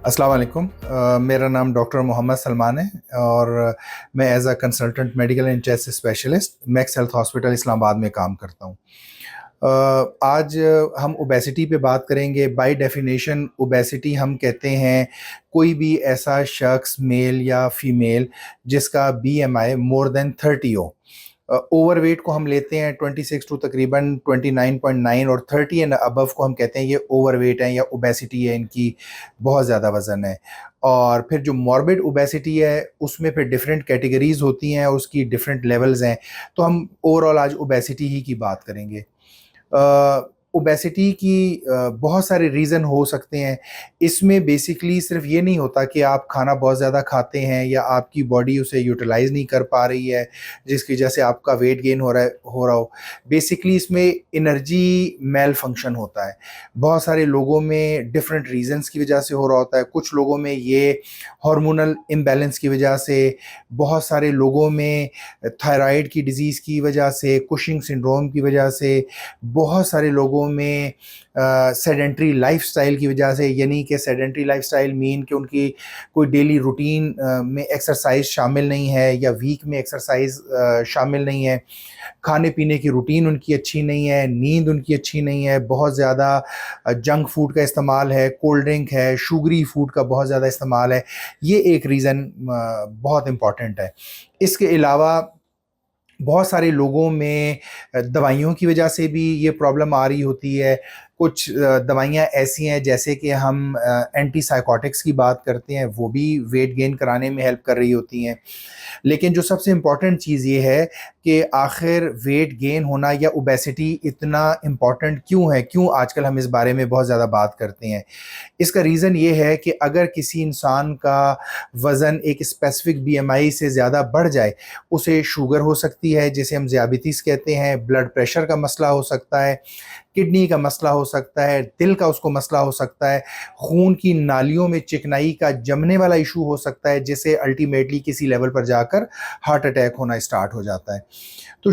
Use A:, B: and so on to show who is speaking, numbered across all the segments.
A: अस्सलाम वालेकुम। मेरा नाम डॉक्टर मोहम्मद सलमान है और मैं as a consultant medical and chest specialist Max Health Hospital Islamabad में काम करता हूँ। आज हम ओबेसिटी पे बात करेंगे। बाय डेफिनेशन ओबेसिटी हम कहते हैं कोई भी ऐसा शख्स मेल या फीमेल जिसका बीएमआई मोर देन 30 हो। ओवरवेट को हम लेते हैं 26 टू तकरीबन 29.9 और 30 एंड अबव को हम कहते हैं ये ओवरवेट है या ओबेसिटी है, इनकी बहुत ज़्यादा वज़न है। और फिर जो मॉर्बिड ओबेसिटी है उसमें फिर डिफरेंट कैटेगरीज होती हैं और उसकी डिफरेंट लेवल्स हैं। तो हम ओवरऑल आज ओबेसिटी ही की बात करेंगे। ओबेसिटी की बहुत सारे रीज़न हो सकते हैं। इसमें बेसिकली सिर्फ ये नहीं होता कि आप खाना बहुत ज़्यादा खाते हैं या आपकी बॉडी उसे यूटिलाइज़ नहीं कर पा रही है जिसकी वजह से आपका वेट गेन हो रहा हो। बेसिकली इसमें एनर्जी मेल फंक्शन होता है। बहुत सारे लोगों में डिफरेंट रीज़न्स की वजह से हो रहा होता है। कुछ लोगों में ये हार्मोनल इम्बैलेंस की वजह से, बहुत सारे लोगों में थायराइड की डिज़ीज़ की वजह से, कुशिंग सिंड्रोम की वजह से, बहुत सारे लोगों में सेडेंट्री लाइफस्टाइल की वजह से। यानी कि सेडेंट्री लाइफस्टाइल मीन कि उनकी कोई डेली रूटीन में एक्सरसाइज शामिल नहीं है या वीक में एक्सरसाइज शामिल नहीं है। खाने पीने की रूटीन उनकी अच्छी नहीं है, नींद उनकी अच्छी नहीं है, बहुत ज़्यादा जंक फूड का इस्तेमाल है, कोल्ड ड्रिंक है, शुगरी फूड का बहुत ज़्यादा इस्तेमाल है। ये एक रीज़न बहुत इम्पॉर्टेंट है। इसके अलावा बहुत सारे लोगों में दवाइयों की वजह से भी ये प्रॉब्लम आ रही होती है। कुछ दवाइयाँ ऐसी हैं जैसे कि हम एंटीसाइकोटिक्स की बात करते हैं, वो भी वेट गेन कराने में हेल्प कर रही होती हैं। लेकिन जो सबसे इम्पॉर्टेंट चीज़ ये है कि आखिर वेट गेन होना या ओबेसिटी इतना इम्पॉर्टेंट क्यों है? क्यों आजकल हम इस बारे में बहुत ज़्यादा बात करते हैं? इसका रीज़न ये है कि अगर किसी इंसान का वज़न एक स्पेसिफ़िक बीएमआई से ज़्यादा बढ़ जाए, उसे शुगर हो सकती है जिसे हम ज़ियाबितीस कहते हैं, ब्लड प्रेशर का मसला हो सकता है, किडनी का मसला हो सकता है, दिल का उसको मसला हो सकता है, खून की नालियों में चिकनाई का जमने वाला इशू हो सकता है जिससे अल्टीमेटली किसी लेवल पर जाकर हार्ट अटैक होना स्टार्ट हो जाता है। तो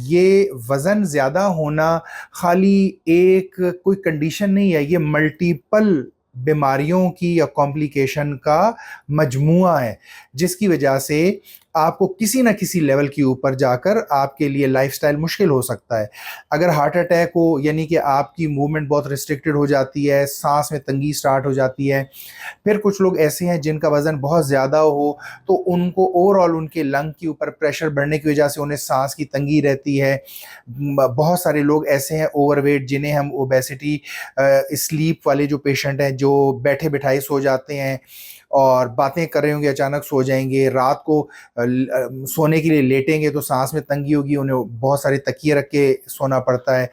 A: ये वज़न ज़्यादा होना खाली एक कोई कंडीशन नहीं है, ये मल्टीपल बीमारियों की या कॉम्प्लिकेशन का मजमुआ है जिसकी वजह से आपको किसी ना किसी लेवल के ऊपर जाकर आपके लिए लाइफस्टाइल मुश्किल हो सकता है। अगर हार्ट अटैक हो यानी कि आपकी मूवमेंट बहुत रिस्ट्रिक्टेड हो जाती है, सांस में तंगी स्टार्ट हो जाती है। फिर कुछ लोग ऐसे हैं जिनका वज़न बहुत ज़्यादा हो तो उनको ओवरऑल उनके लंग के ऊपर प्रेशर बढ़ने की वजह से उन्हें सांस की तंगी रहती है। बहुत सारे लोग ऐसे हैं ओवरवेट जिन्हें हम ओबेसिटी स्लीप वाले जो पेशेंट हैं जो बैठे बिठाए सो जाते हैं और बातें कर रहे होंगे अचानक सो जाएंगे। रात को सोने के लिए लेटेंगे तो सांस में तंगी होगी, उन्हें बहुत सारे तकिए रख के सोना पड़ता है।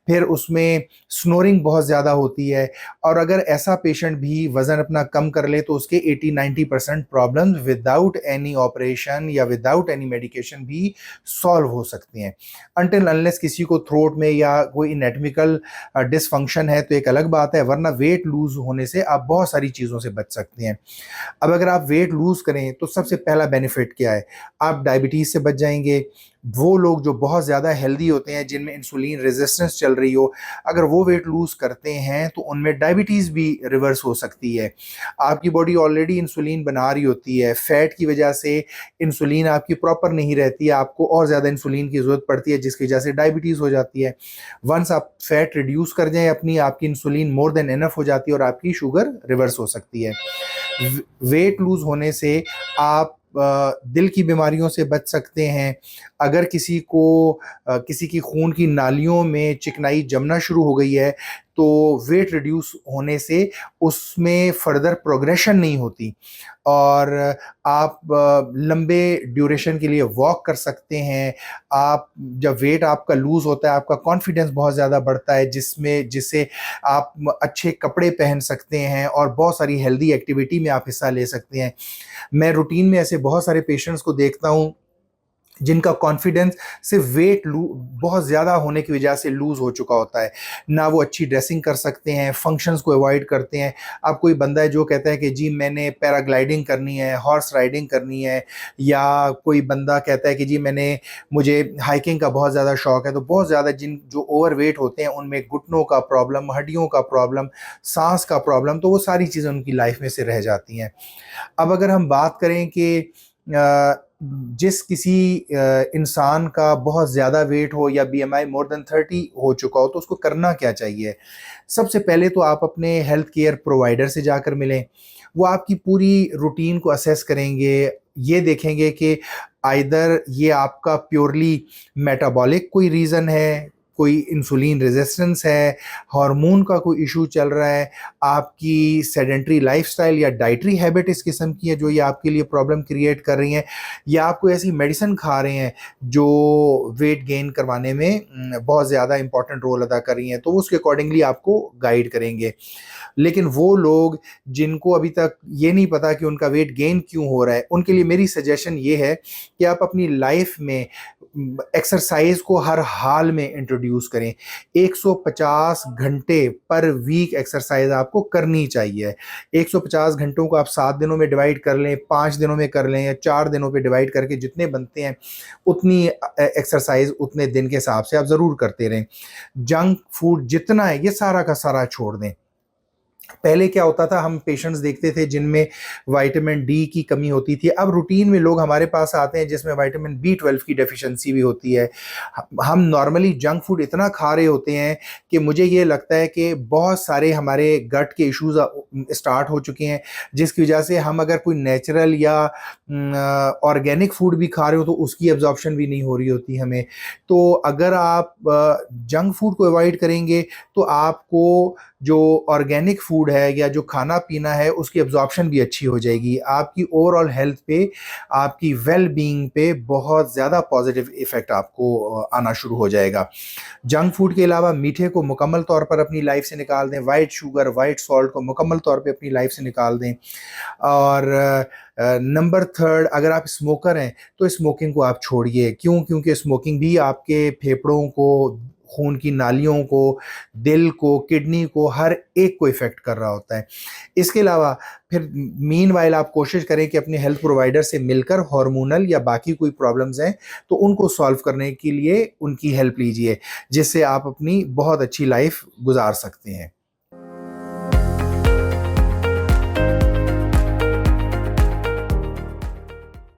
A: फिर उसमें स्नोरिंग बहुत ज़्यादा होती है। और अगर ऐसा पेशेंट भी वज़न अपना कम कर ले तो उसके 80-90% प्रॉब्लम विदाउट एनी ऑपरेशन या विदाउट एनी मेडिकेशन भी सॉल्व हो सकती हैं। अनटिल अनलेस किसी को थ्रोट में या कोई एनाटॉमिकल डिसफंक्शन है तो एक अलग बात है, वरना वेट लूज होने से आप बहुत सारी चीज़ों से बच सकते हैं। अब अगर आप वेट लूज करें तो सबसे पहला बेनिफिट क्या है? आप डायबिटीज से बच जाएंगे। वो लोग जो बहुत ज़्यादा हेल्दी होते हैं जिनमें इंसुलिन रेजिस्टेंस चल रही हो, अगर वो वेट लूज करते हैं तो उनमें डायबिटीज़ भी रिवर्स हो सकती है। आपकी बॉडी ऑलरेडी इंसुलिन बना रही होती है, फैट की वजह से इंसुलिन आपकी प्रॉपर नहीं रहती है, आपको और ज़्यादा इंसुलिन की ज़रूरत पड़ती है जिसकी वजह से डायबिटीज़ हो जाती है। वंस आप फैट रिड्यूस कर जाएं अपनी, आपकी इंसुलिन मोर देन इनफ हो जाती है और आपकी शुगर रिवर्स हो सकती है। वेट लूज होने से आप दिल की बीमारियों से बच सकते हैं। अगर किसी को किसी की खून की नालियों में चिकनाई जमना शुरू हो गई है तो वेट रिड्यूस होने से उसमें फर्दर प्रोग्रेशन नहीं होती और आप लंबे ड्यूरेशन के लिए वॉक कर सकते हैं। आप जब वेट आपका लूज होता है आपका कॉन्फिडेंस बहुत ज़्यादा बढ़ता है जिससे आप अच्छे कपड़े पहन सकते हैं और बहुत सारी हेल्दी एक्टिविटी में आप हिस्सा ले सकते हैं। मैं रूटीन में ऐसे बहुत सारे पेशेंट्स को देखता हूँ जिनका कॉन्फिडेंस सिर्फ वेट लू बहुत ज़्यादा होने की वजह से लूज़ हो चुका होता है, ना वो अच्छी ड्रेसिंग कर सकते हैं, फंक्शंस को अवॉइड करते हैं। अब कोई बंदा है जो कहता है कि जी मैंने पैराग्लाइडिंग करनी है, हॉर्स राइडिंग करनी है, या कोई बंदा कहता है कि जी मुझे हाइकिंग का बहुत ज़्यादा शौक है, तो बहुत ज़्यादा जिन जो ओवरवेट होते हैं उनमें घुटनों का प्रॉब्लम, हड्डियों का प्रॉब्लम, सांस का प्रॉब्लम, तो वो सारी चीज़ें उनकी लाइफ में से रह जाती हैं। अब अगर हम बात करें कि जिस किसी इंसान का बहुत ज़्यादा वेट हो या बीएमआई मोर देन 30 हो चुका हो, तो उसको करना क्या चाहिए? सबसे पहले तो आप अपने हेल्थ केयर प्रोवाइडर से जाकर मिलें। वो आपकी पूरी रूटीन को असेस करेंगे, ये देखेंगे कि आइदर ये आपका प्योरली मेटाबॉलिक कोई रीज़न है, कोई इंसुलिन रेजिस्टेंस है, हार्मोन का कोई इशू चल रहा है, आपकी सेडेंटरी लाइफस्टाइल या डाइटरी हैबिट इस किस्म की है जो ये आपके लिए प्रॉब्लम क्रिएट कर रही हैं, या आप कोई ऐसी मेडिसिन खा रहे हैं जो वेट गेन करवाने में बहुत ज़्यादा इंपॉर्टेंट रोल अदा कर रही हैं, तो वो उसके अकॉर्डिंगली आपको गाइड करेंगे। लेकिन वो लोग जिनको अभी तक ये नहीं पता कि उनका वेट गेन क्यों हो रहा है, उनके लिए मेरी सजेशन ये है कि आप अपनी लाइफ में एक्सरसाइज को हर हाल में इंट्रोड्यूस करें। 150 घंटे पर वीक एक्सरसाइज आपको करनी चाहिए। 150 घंटों को आप 7 दिनों में डिवाइड कर लें, 5 दिनों में कर लें, या 4 दिनों पे डिवाइड करके जितने बनते हैं उतनी एक्सरसाइज उतने दिन के हिसाब से आप ज़रूर करते रहें। जंक फूड जितना है ये सारा का सारा छोड़ दें। पहले क्या होता था, हम पेशेंट्स देखते थे जिनमें विटामिन डी की कमी होती थी। अब रूटीन में लोग हमारे पास आते हैं जिसमें विटामिन बी 12 की डेफिशिएंसी भी होती है। हम नॉर्मली जंक फूड इतना खा रहे होते हैं कि मुझे ये लगता है कि बहुत सारे हमारे गट के इश्यूज स्टार्ट हो चुके हैं, जिसकी वजह से हम अगर कोई नेचुरल या ऑर्गेनिक फूड भी खा रहे हो तो उसकी एब्जॉर्प्शन भी नहीं हो रही होती हमें। तो अगर आप जंक फूड को अवॉइड करेंगे तो आपको जो ऑर्गेनिक फूड है या जो खाना पीना है उसकी एब्जॉर्प्शन भी अच्छी हो जाएगी। आपकी ओवरऑल हेल्थ पे, आपकी वेल बीइंग पे बहुत ज़्यादा पॉजिटिव इफ़ेक्ट आपको आना शुरू हो जाएगा। जंक फूड के अलावा मीठे को मुकम्मल तौर पर अपनी लाइफ से निकाल दें, वाइट शुगर, वाइट सॉल्ट को मुकम्मल तौर पे अपनी लाइफ से निकाल दें। और नंबर थर्ड, अगर आप स्मोकर हैं तो स्मोकिंग को आप छोड़िए। क्यों? क्योंकि स्मोकिंग भी आपके फेफड़ों को, खून की नालियों को, दिल को, किडनी को, हर एक को इफ़ेक्ट कर रहा होता है। इसके अलावा फिर मीनवाइल आप कोशिश करें कि अपने हेल्थ प्रोवाइडर से मिलकर हार्मोनल या बाकी कोई प्रॉब्लम्स हैं तो उनको सॉल्व करने के लिए उनकी हेल्प लीजिए, जिससे आप अपनी बहुत अच्छी लाइफ गुजार सकते हैं।